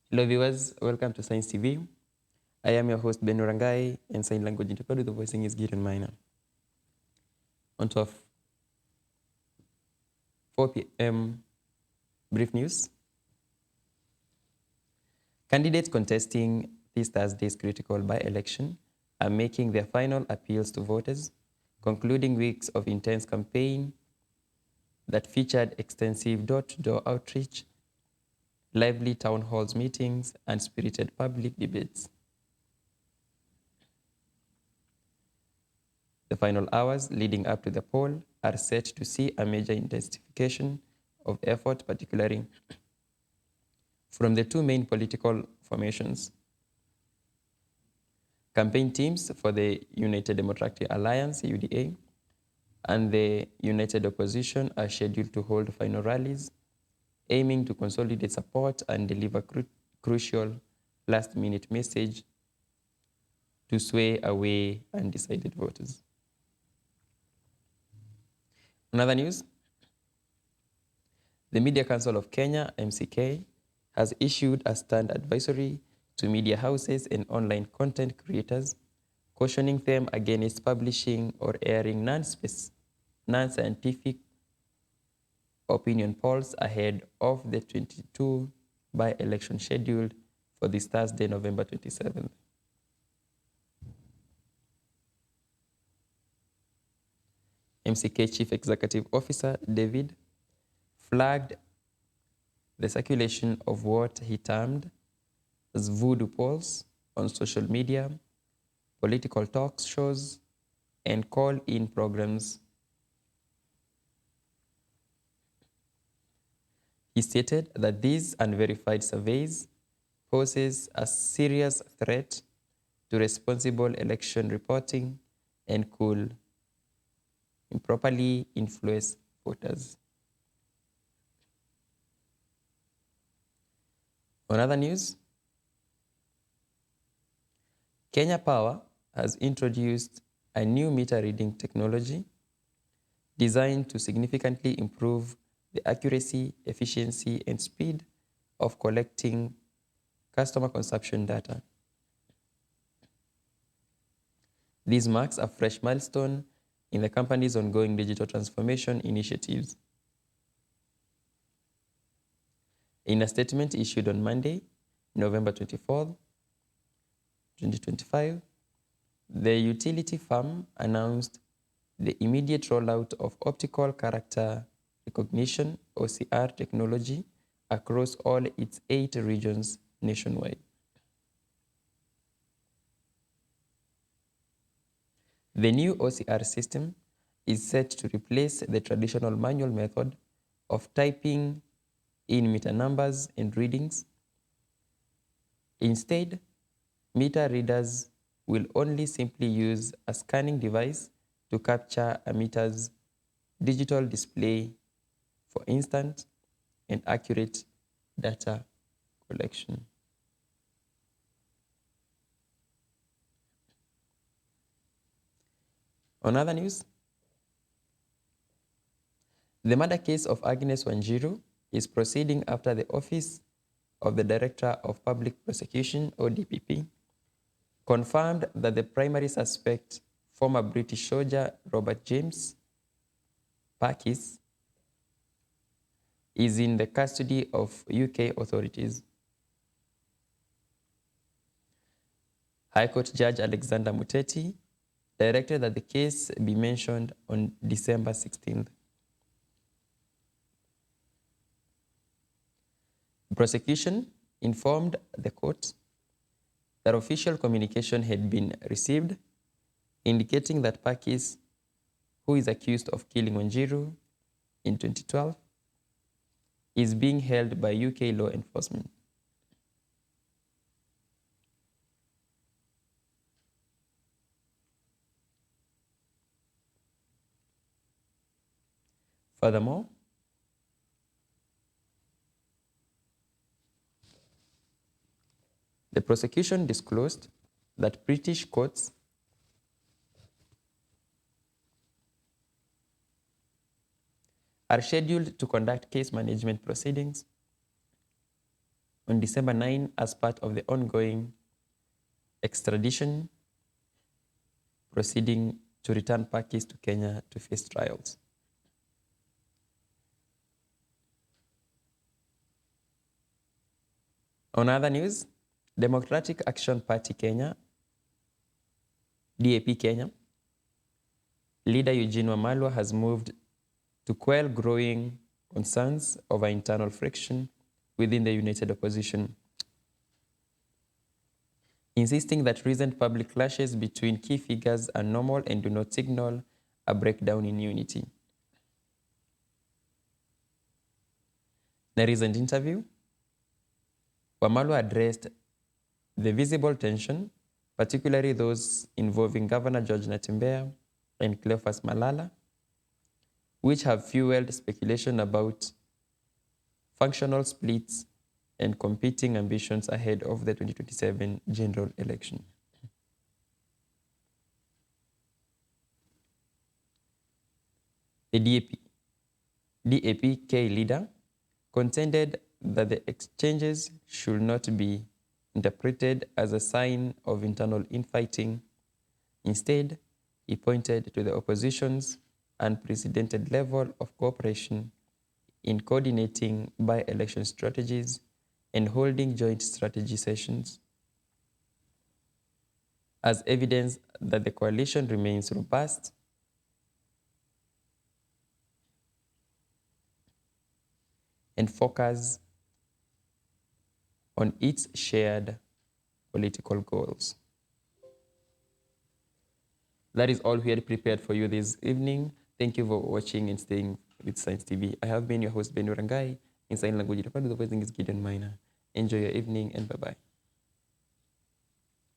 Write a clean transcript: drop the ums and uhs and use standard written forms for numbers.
Hello viewers, welcome to Science TV. I am your host Ben Rangai, and sign language interpreter. The voicing is Gideon Minor. On to 4 p.m. brief news. Candidates contesting this Thursday's critical by-election are making their final appeals to voters, concluding weeks of intense campaign that featured extensive door-to-door outreach, lively town halls meetings, and spirited public debates. The final hours leading up to the poll are set to see a major intensification of effort, particularly from the two main political formations. Campaign teams for the United Democratic Alliance, UDA, and the United Opposition are scheduled to hold final rallies, aiming to consolidate support and deliver crucial last-minute message to sway away undecided voters. Another news, the Media Council of Kenya, MCK, has issued a stand advisory to media houses and online content creators, cautioning them against publishing or airing non-scientific opinion polls ahead of the 22 by-election scheduled for this Thursday, November 27th. MCK Chief Executive Officer David flagged the circulation of what he termed as voodoo polls on social media, political talk shows, and call-in programs. He stated that these unverified surveys poses a serious threat to responsible election reporting and could improperly influence voters. On other news, Kenya Power has introduced a new meter reading technology designed to significantly improve the accuracy, efficiency, and speed of collecting customer consumption data. This marks a fresh milestone in the company's ongoing digital transformation initiatives. In a statement issued on Monday, November 24th, 2025, the utility firm announced the immediate rollout of Optical Character Recognition, OCR technology, across all its 8 regions nationwide. The new OCR system is set to replace the traditional manual method of typing in meter numbers and readings. Instead, meter readers will only simply use a scanning device to capture a meter's digital display for instant and accurate data collection. On other news, the murder case of Agnes Wanjiru is proceeding after the Office of the Director of Public Prosecution, ODPP, confirmed that the primary suspect, former British soldier Robert James Parkis, is in the custody of UK authorities. High Court Judge Alexander Muteti directed that the case be mentioned on December 16th. The prosecution informed the court that official communication had been received indicating that Parkis, who is accused of killing Wanjiru in 2012, is being held by UK law enforcement. Furthermore, the prosecution disclosed that British courts are scheduled to conduct case management proceedings on December 9 as part of the ongoing extradition proceeding to return Pakis to Kenya to face trials. On other news, Democratic Action Party Kenya, DAP Kenya, leader Eugene Wamalwa has moved to quell growing concerns over internal friction within the united opposition, insisting that recent public clashes between key figures are normal and do not signal a breakdown in unity. In a recent interview, Wamalwa addressed the visible tension, particularly those involving Governor George Natembeya and Cleophas Malala, which have fueled speculation about functional splits and competing ambitions ahead of the 2027 general election. The DAP-K leader contended that the exchanges should not be interpreted as a sign of internal infighting. Instead, he pointed to the opposition's unprecedented level of cooperation in coordinating by-election strategies and holding joint strategy sessions as evidence that the coalition remains robust and focused on its shared political goals. That is all we had prepared for you this evening. Thank you for watching and staying with Science TV. I have been your host, Ben Urangai. In sign language, the voicing is Gideon Minor. Enjoy your evening and bye-bye.